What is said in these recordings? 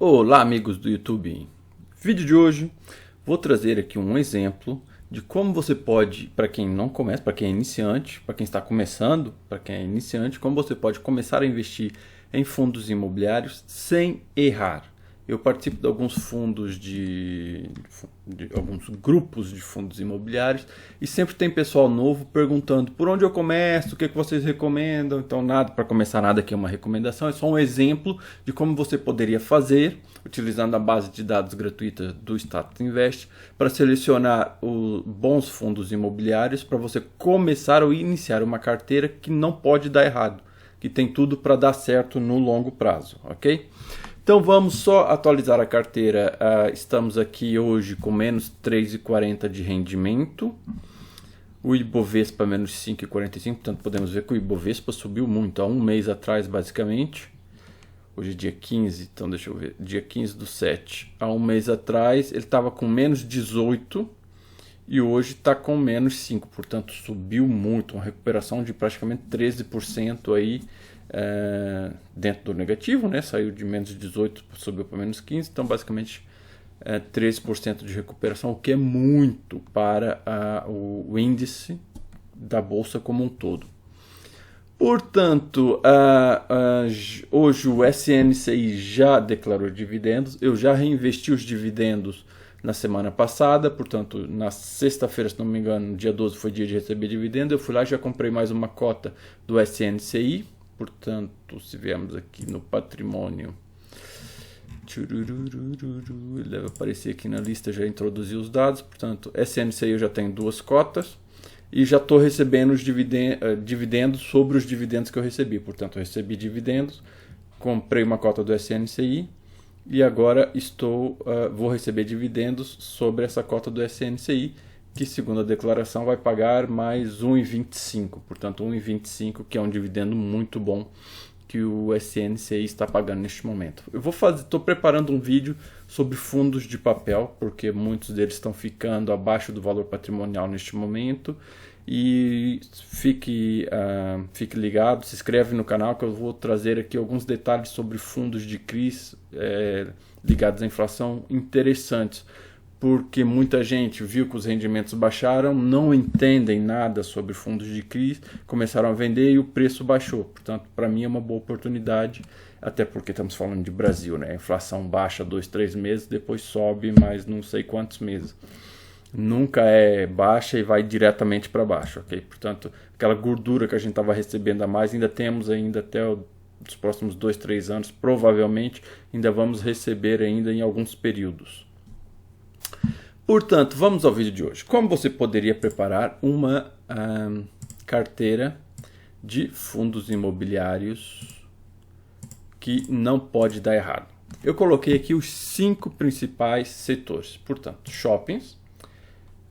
Olá, amigos do YouTube. Vídeo de hoje, vou trazer aqui um exemplo de como você pode, para quem não começa, para quem é iniciante, para quem está começando, para quem é iniciante, como você pode começar a investir em fundos imobiliários sem errar. Eu participo de alguns fundos de alguns grupos de fundos imobiliários e sempre tem pessoal novo perguntando por onde eu começo, o que vocês recomendam. Então nada para começar, nada aqui é uma recomendação, é só um exemplo de como você poderia fazer utilizando a base de dados gratuita do Status Invest para selecionar os bons fundos imobiliários para você começar ou iniciar uma carteira que não pode dar errado, que tem tudo para dar certo no longo prazo, ok? Então vamos só atualizar a carteira. Estamos aqui hoje com menos 3,40 de rendimento. O Ibovespa menos 5,45, portanto podemos ver que o Ibovespa subiu muito há um mês atrás basicamente. Hoje é dia 15, então deixa eu ver, dia 15/7. Há um mês atrás ele estava com menos 18 e hoje está com menos 5, portanto subiu muito, uma recuperação de praticamente 13% aí. Dentro do negativo, né? Saiu de menos 18, subiu para menos 15, então basicamente 13% de recuperação, o que é muito para o índice da bolsa como um todo. Portanto, hoje o SNCI já declarou dividendos, eu já reinvesti os dividendos na semana passada, portanto na sexta-feira, se não me engano, dia 12 foi dia de receber dividendo, eu fui lá e já comprei mais uma cota do SNCI. Portanto, se viemos aqui no patrimônio, ele deve aparecer aqui na lista, já introduzi os dados. Portanto, SNCI eu já tenho duas cotas e já estou recebendo os dividendos sobre os dividendos que eu recebi. Portanto, eu recebi dividendos, comprei uma cota do SNCI e agora vou receber dividendos sobre essa cota do SNCI, que segundo a declaração vai pagar mais 1,25, portanto 1,25, que é um dividendo muito bom que o SNCI está pagando neste momento. Eu estou preparando um vídeo sobre fundos de papel, porque muitos deles estão ficando abaixo do valor patrimonial neste momento, e fique ligado, se inscreve no canal que eu vou trazer aqui alguns detalhes sobre fundos de CRIs ligados à inflação interessantes, porque muita gente viu que os rendimentos baixaram, não entendem nada sobre fundos de CRIs, começaram a vender e o preço baixou. Portanto, para mim é uma boa oportunidade, até porque estamos falando de Brasil, né? A inflação baixa 2, 3 meses, depois sobe mais não sei quantos meses. Nunca é baixa e vai diretamente para baixo, ok? Portanto, aquela gordura que a gente estava recebendo a mais, ainda temos até os próximos 2, 3 anos, provavelmente ainda vamos receber ainda em alguns períodos. Portanto, vamos ao vídeo de hoje. Como você poderia preparar uma carteira de fundos imobiliários que não pode dar errado? Eu coloquei aqui os 5 principais setores. Portanto, shoppings,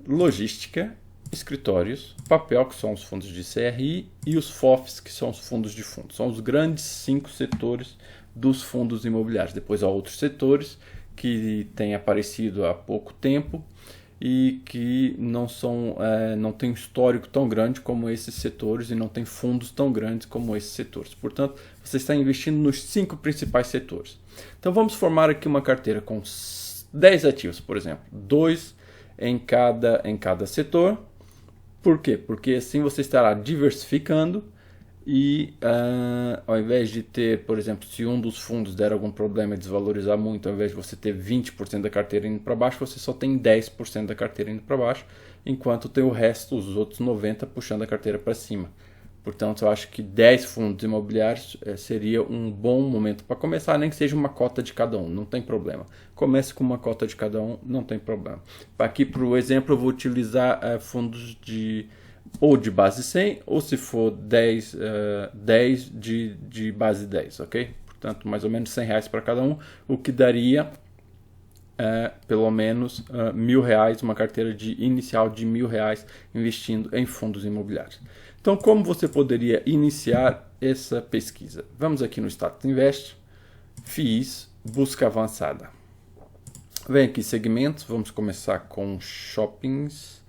logística, escritórios, papel, que são os fundos de CRI, e os FOFs, que são os fundos de fundos. São os grandes 5 setores dos fundos imobiliários. Depois há outros setores que têm aparecido há pouco tempo e que não têm um histórico tão grande como esses setores e não têm fundos tão grandes como esses setores. Portanto, você está investindo nos 5 principais setores. Então vamos formar aqui uma carteira com 10 ativos, por exemplo, 2 em cada setor. Por quê? Porque assim você estará diversificando e ao invés de ter, por exemplo, se um dos fundos der algum problema e desvalorizar muito, ao invés de você ter 20% da carteira indo para baixo, você só tem 10% da carteira indo para baixo, enquanto tem o resto, os outros 90% puxando a carteira para cima. Portanto, eu acho que 10 fundos imobiliários seria um bom momento para começar, nem que seja uma cota de cada um, não tem problema. Comece com uma cota de cada um, não tem problema. Aqui, para o exemplo, eu vou utilizar fundos de base 100, ou se for 10 de base 10, ok? Portanto, mais ou menos R$100 para cada um, o que daria pelo menos R$1.000, uma carteira inicial de R$1.000 investindo em fundos imobiliários. Então, como você poderia iniciar essa pesquisa? Vamos aqui no Status Invest, FIIs, busca avançada. Vem aqui segmentos, vamos começar com shoppings.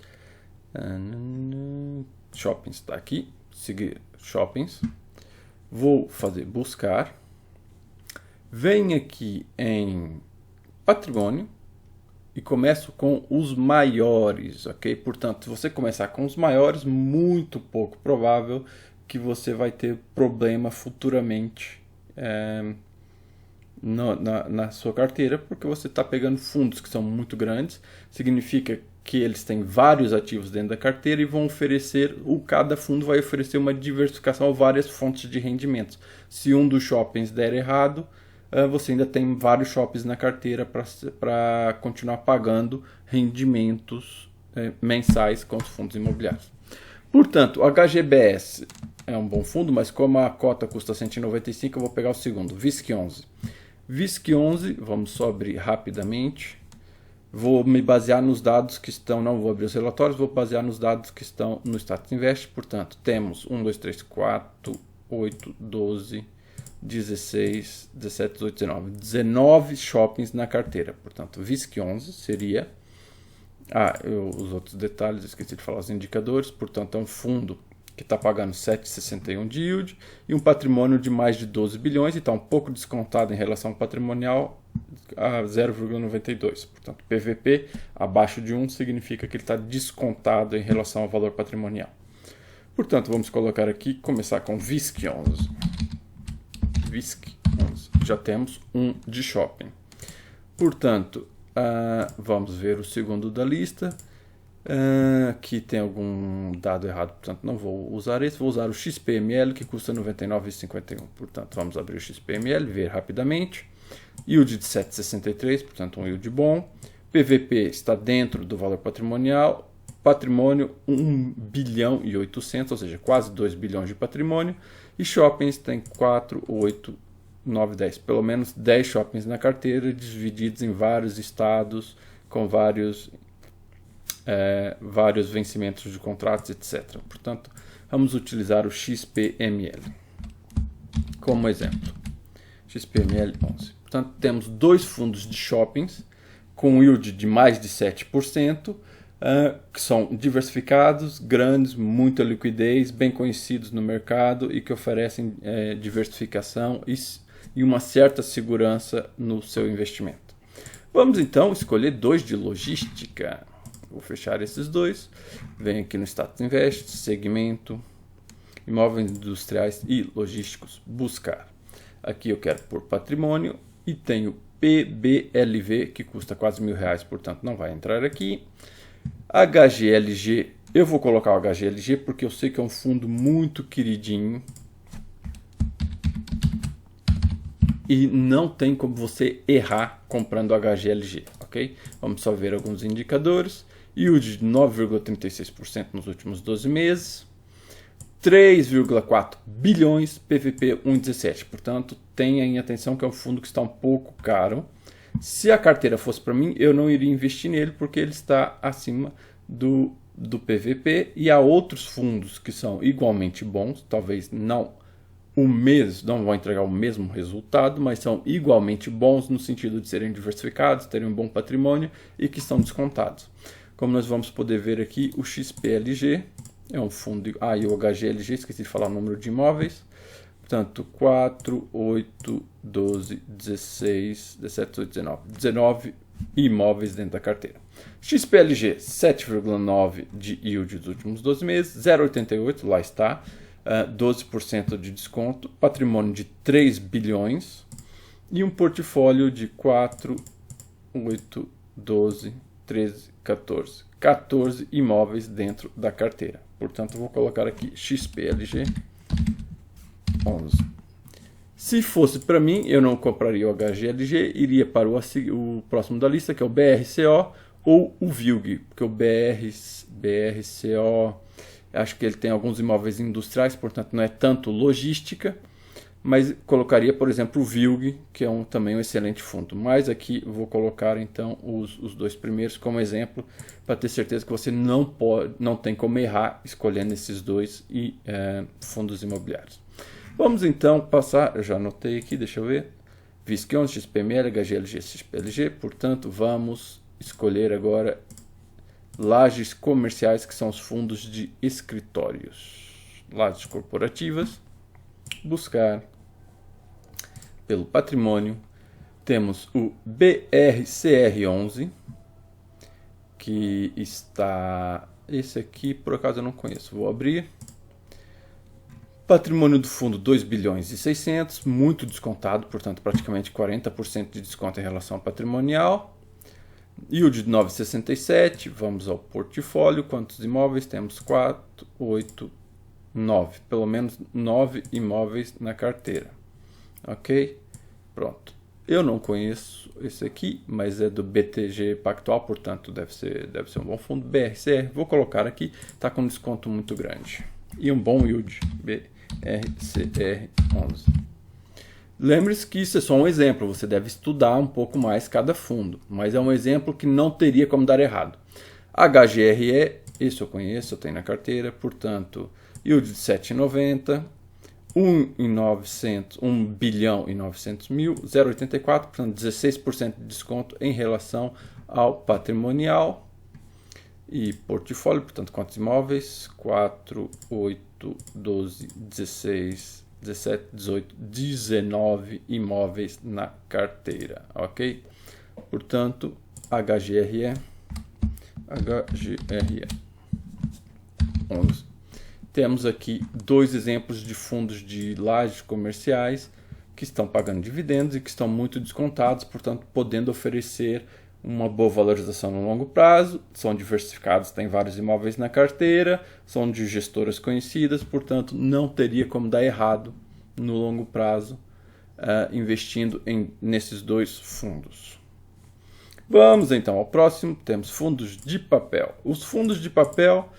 Shoppings está aqui, seguir shoppings. Vou fazer buscar Venho aqui em patrimônio e começo com os maiores, ok? Portanto, se você começar com os maiores, muito pouco provável que você vai ter problema futuramente na sua carteira, porque você está pegando fundos que são muito grandes, significa que eles têm vários ativos dentro da carteira e vão oferecer, cada fundo vai oferecer uma diversificação a várias fontes de rendimentos. Se um dos shoppings der errado, você ainda tem vários shoppings na carteira para continuar pagando rendimentos mensais com os fundos imobiliários. Portanto, o HGBS é um bom fundo, mas como a cota custa 195, eu vou pegar o segundo, VISC11. VISC11, vamos só abrir rapidamente. Vou me basear nos dados que estão, não vou abrir os relatórios, vou basear nos dados que estão no Status Invest. Portanto, temos 1, 2, 3, 4, 8, 12, 16, 17, 18, 19. 19 shoppings na carteira. Portanto, VISC11 seria... os outros detalhes, esqueci de falar os indicadores. Portanto, é um fundo que está pagando 7,61 de yield e um patrimônio de mais de 12 bilhões e está um pouco descontado em relação ao patrimonial a 0,92. Portanto, PVP abaixo de 1 significa que ele está descontado em relação ao valor patrimonial. Portanto, vamos colocar aqui, começar com VISC11. VISC11. Já temos um de shopping. Portanto, vamos ver o segundo da lista. Aqui tem algum dado errado, portanto não vou usar esse, vou usar o XPML que custa R$ 99,51. Portanto, vamos abrir o XPML, ver rapidamente. Yield de 7,63, portanto um yield bom. PVP está dentro do valor patrimonial. Patrimônio 1 bilhão e 800, ou seja, quase 2 bilhões de patrimônio. E shoppings tem 4, 8, 9, 10. Pelo menos 10 shoppings na carteira, divididos em vários estados, com vários vencimentos de contratos, etc. Portanto, vamos utilizar o XPML como exemplo. XPML 11. Portanto, temos dois fundos de shoppings com yield de mais de 7%, que são diversificados, grandes, muita liquidez, bem conhecidos no mercado e que oferecem diversificação e uma certa segurança no seu investimento. Vamos então escolher dois de logística. Vou fechar esses dois. Venho aqui no Status Invest, segmento, imóveis industriais e logísticos, buscar. Aqui eu quero por patrimônio e tenho PBLV que custa quase R$1.000, portanto não vai entrar aqui. HGLG, eu vou colocar o HGLG porque eu sei que é um fundo muito queridinho e não tem como você errar comprando o HGLG, ok? Vamos só ver alguns indicadores. Yield de 9,36% nos últimos 12 meses. 3,4 bilhões, PVP 1,17. Portanto, tenha em atenção que é um fundo que está um pouco caro. Se a carteira fosse para mim, eu não iria investir nele porque ele está acima do PVP. E há outros fundos que são igualmente bons, talvez não vão entregar o mesmo resultado, mas são igualmente bons no sentido de serem diversificados, terem um bom patrimônio e que estão descontados. Como nós vamos poder ver aqui, o XPLG é um fundo... e o HGLG, esqueci de falar o número de imóveis. Portanto, 4, 8, 12, 16, 17, 18, 19. 19 imóveis dentro da carteira. XPLG, 7,9 de yield dos últimos 12 meses. 0,88, lá está. 12% de desconto. Patrimônio de 3 bilhões. E um portfólio de 4, 8, 12, 13, 14. 14 imóveis dentro da carteira. Portanto, vou colocar aqui XPLG 11. Se fosse para mim, eu não compraria o HGLG, iria para o próximo da lista, que é o BRCO ou o VILG, porque o BRCO, acho que ele tem alguns imóveis industriais, portanto não é tanto logística, mas colocaria, por exemplo, o VILG, que é também um excelente fundo. Mas aqui vou colocar então os dois primeiros como exemplo, para ter certeza que você não tem como errar escolhendo esses dois fundos imobiliários. Vamos então passar, eu já anotei aqui, deixa eu ver, VISC11, XPML, HGLG, XPLG, portanto vamos escolher agora lajes comerciais, que são os fundos de escritórios, lajes corporativas, buscar, pelo patrimônio, temos o BRCR11, que está... Esse aqui, por acaso, eu não conheço. Vou abrir. Patrimônio do fundo 2 bilhões e 600, muito descontado, portanto, praticamente 40% de desconto em relação ao patrimonial. Yield de 9,67, vamos ao portfólio. Quantos imóveis? Temos 4, 8, 9. Pelo menos 9 imóveis na carteira. Ok? Pronto. Eu não conheço esse aqui, mas é do BTG Pactual, portanto deve ser um bom fundo. BRCR, vou colocar aqui, está com um desconto muito grande. E um bom yield, BRCR11. Lembre-se que isso é só um exemplo, você deve estudar um pouco mais cada fundo, mas é um exemplo que não teria como dar errado. HGRE, esse eu conheço, eu tenho na carteira, portanto, yield de 7,90. 1 bilhão e 900 mil, 0,84, portanto 16% de desconto em relação ao patrimonial. E portfólio, portanto quantos imóveis? 4, 8, 12, 16, 17, 18, 19 imóveis na carteira, ok? Portanto, HGRE 11. Temos aqui dois exemplos de fundos de lajes comerciais que estão pagando dividendos e que estão muito descontados, portanto, podendo oferecer uma boa valorização no longo prazo. São diversificados, têm vários imóveis na carteira, são de gestoras conhecidas, portanto, não teria como dar errado no longo prazo investindo nesses dois fundos. Vamos então ao próximo, temos fundos de papel. Os fundos de papel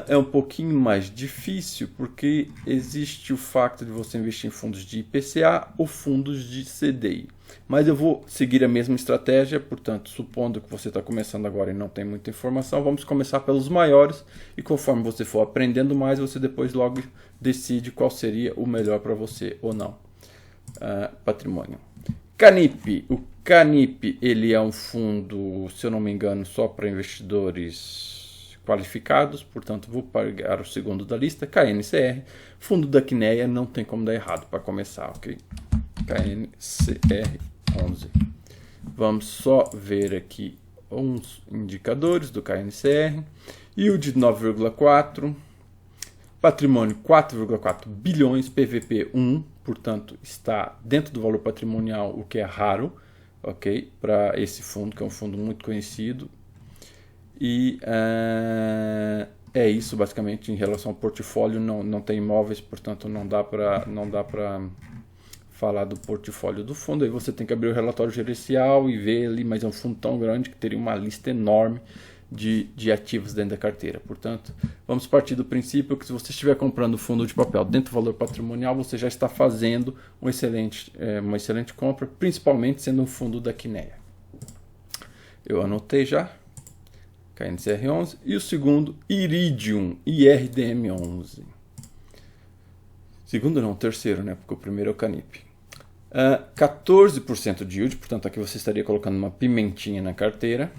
é um pouquinho mais difícil porque existe o facto de você investir em fundos de IPCA ou fundos de CDI. Mas eu vou seguir a mesma estratégia, portanto, supondo que você está começando agora e não tem muita informação, vamos começar pelos maiores e conforme você for aprendendo mais, você depois logo decide qual seria o melhor para você ou não. Patrimônio. Canip. O Canip ele é um fundo, se eu não me engano, só para investidores qualificados, portanto vou pagar o segundo da lista, KNCR, fundo da Quineia, não tem como dar errado para começar, ok? KNCR11. Vamos só ver aqui uns indicadores do KNCR, yield de 9,4, patrimônio 4,4 bilhões, PVP 1, portanto está dentro do valor patrimonial, o que é raro, ok? Para esse fundo, que é um fundo muito conhecido. E é isso basicamente em relação ao portfólio, não tem imóveis, portanto não dá para falar do portfólio do fundo. Aí você tem que abrir o relatório gerencial e ver ali, mas é um fundo tão grande que teria uma lista enorme de ativos dentro da carteira. Portanto, vamos partir do princípio que se você estiver comprando fundo de papel dentro do valor patrimonial, você já está fazendo uma excelente compra, principalmente sendo um fundo da Quineia. Eu anotei já. KNCR11 e o segundo Iridium, IRDM11. Segundo não, terceiro, né? Porque o primeiro é o Canip. 14% de yield, portanto aqui você estaria colocando uma pimentinha na carteira.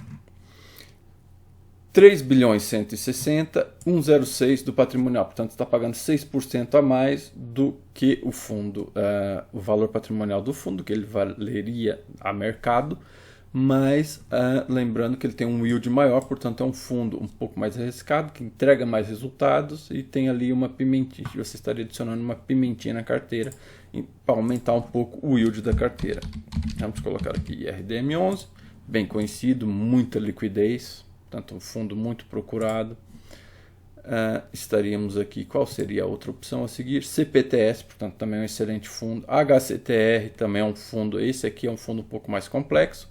3 bilhões 160, 106 do patrimonial, portanto está pagando 6% a mais do que o fundo, o valor patrimonial do fundo, que ele valeria a mercado. Mas lembrando que ele tem um yield maior, portanto é um fundo um pouco mais arriscado, que entrega mais resultados e tem ali uma pimentinha. Você estaria adicionando uma pimentinha na carteira para aumentar um pouco o yield da carteira. Vamos colocar aqui IRDM11, bem conhecido, muita liquidez, portanto um fundo muito procurado. Estaríamos aqui, qual seria a outra opção a seguir? CPTS, portanto também é um excelente fundo. HCTR também é um fundo, esse aqui é um fundo um pouco mais complexo.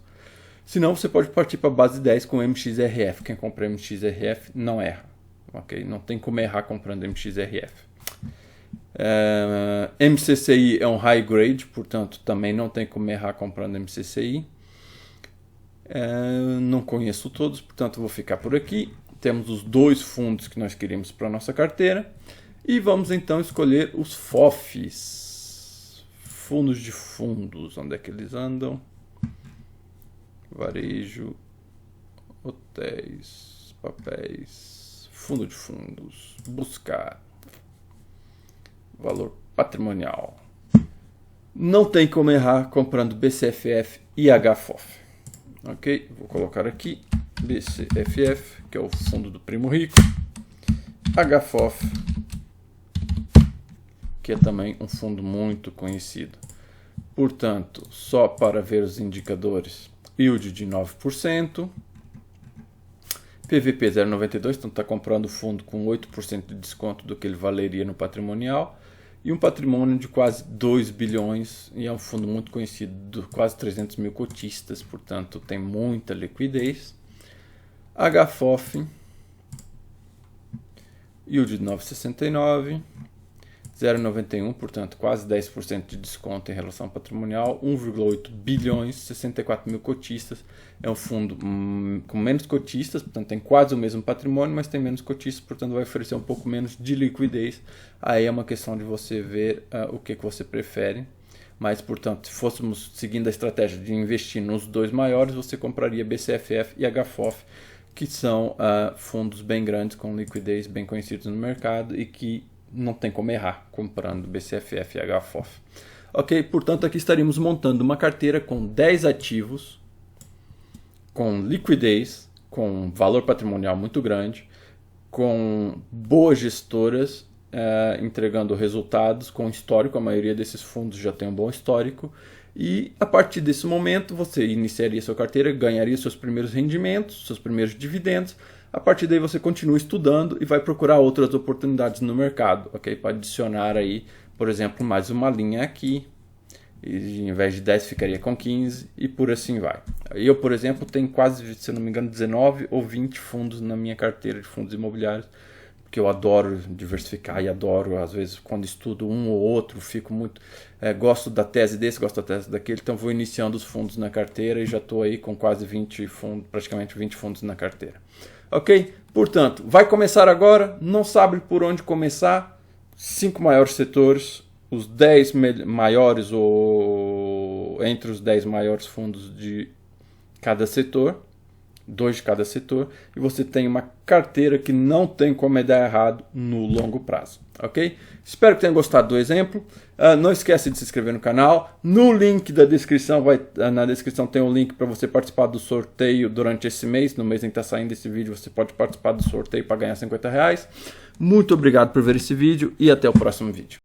Se não, você pode partir para a base 10 com MXRF. Quem compra MXRF não erra. Okay? Não tem como errar comprando MXRF. MCCI é um high grade, portanto também não tem como errar comprando MCCI. Não conheço todos, portanto vou ficar por aqui. Temos os dois fundos que nós queremos para a nossa carteira. E vamos então escolher os FOFs. Fundos de fundos. Onde é que eles andam? Varejo, hotéis, papéis, fundo de fundos, buscar, valor patrimonial. Não tem como errar comprando BCFF e HFOF. Ok? Vou colocar aqui BCFF, que é o fundo do primo rico. HFOF, que é também um fundo muito conhecido. Portanto, só para ver os indicadores, yield de 9%, PVP 0,92, então está comprando o fundo com 8% de desconto do que ele valeria no patrimonial, e um patrimônio de quase 2 bilhões, e é um fundo muito conhecido, quase 300 mil cotistas, portanto tem muita liquidez. HFOF, yield de 9,69, 0,91, portanto quase 10% de desconto em relação ao patrimonial, 1,8 bilhões, 64 mil cotistas. É um fundo com menos cotistas, portanto tem quase o mesmo patrimônio, mas tem menos cotistas, portanto vai oferecer um pouco menos de liquidez. Aí é uma questão de você ver o que você prefere. Mas, portanto, se fôssemos seguindo a estratégia de investir nos dois maiores, você compraria BCFF e HFOF, que são fundos bem grandes, com liquidez, bem conhecidos no mercado e que não tem como errar comprando BCFF e HFOF. Ok? Portanto, aqui estaríamos montando uma carteira com 10 ativos, com liquidez, com valor patrimonial muito grande, com boas gestoras, entregando resultados com histórico. A maioria desses fundos já tem um bom histórico. E a partir desse momento você iniciaria sua carteira, ganharia seus primeiros rendimentos, seus primeiros dividendos. A partir daí você continua estudando e vai procurar outras oportunidades no mercado, ok? Para adicionar aí, por exemplo, mais uma linha aqui. E em vez de 10 ficaria com 15 e por assim vai. Eu, por exemplo, tenho quase, se não me engano, 19 ou 20 fundos na minha carteira de fundos imobiliários, porque eu adoro diversificar e adoro, às vezes, quando estudo um ou outro, fico muito... gosto da tese desse, gosto da tese daquele, então vou iniciando os fundos na carteira e já estou aí com quase 20 fundos, praticamente 20 fundos na carteira. Ok? Portanto, vai começar agora, não sabe por onde começar, 5 maiores setores, os 10 maiores ou entre os 10 maiores fundos de cada setor, 2 de cada setor, e você tem uma carteira que não tem como dar errado no longo prazo, ok? Espero que tenham gostado do exemplo. Não esquece de se inscrever no canal. No link da descrição, na descrição tem um link para você participar do sorteio durante esse mês. No mês em que está saindo esse vídeo, você pode participar do sorteio para ganhar R$50. Muito obrigado por ver esse vídeo e até o próximo vídeo.